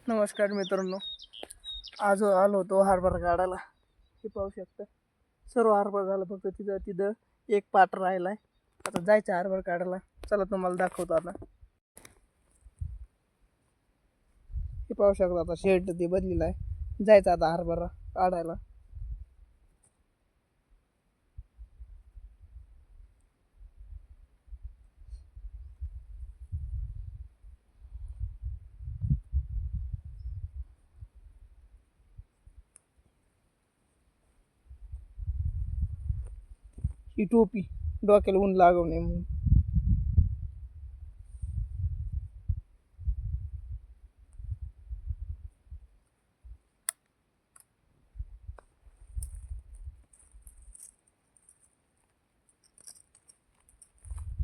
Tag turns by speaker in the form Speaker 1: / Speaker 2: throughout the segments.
Speaker 1: नमस्कार मित्रांनो, आज आलो होतो हरभरा काढायला. हे पाहू शकता, सर्व हरभरा झालं, फक्त तिथं एक पाट राहिलाय. आता जायचं हरभरा काढायला. चला तुम्हाला दाखवतो. आता हे पाहू शकता, आता शेड ते बदलेलं आहे. जायचं आता हरभरा काढायला. ही टोपी डोक्याला ऊन लागू नये म्हणून.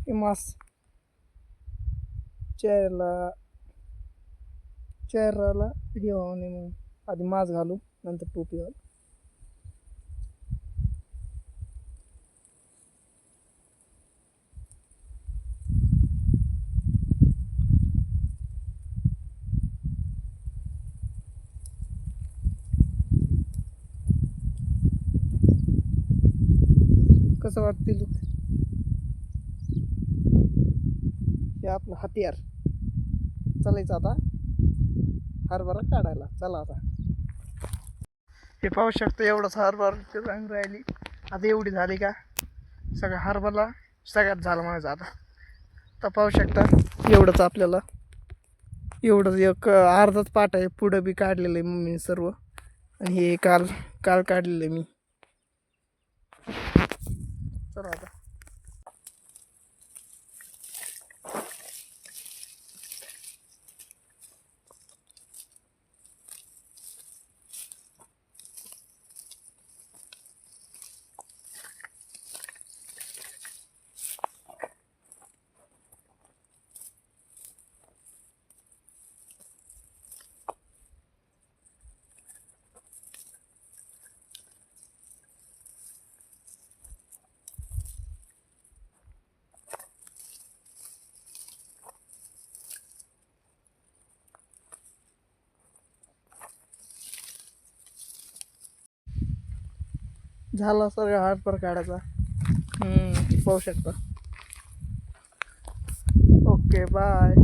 Speaker 1: हे मास्क चेहऱ्याला हे होऊ नये म्हणून आधी मास्क घालू, नंतर टोपी घालू. कसं वाटतील हे आपलं हत्यार. चालायचं आता हरभरा काढायला. चला आता. हे पाहू शकता, एवढंच हरभरा रंग राहिली. आता एवढी झाली का सगळं हरभरा सगळ्यात झालं म्हणायचं. आता पाहू शकता, एवढंच आपल्याला, एवढंच एक अर्धाच पाट आहे. पुढं बी काढलेलं आहे मम्मीने सर्व, आणि हे काल काढलेलं आहे मी. चला आता. झाला सगळं हरभरा काढायचा. पाहू शकता. Okay, bye.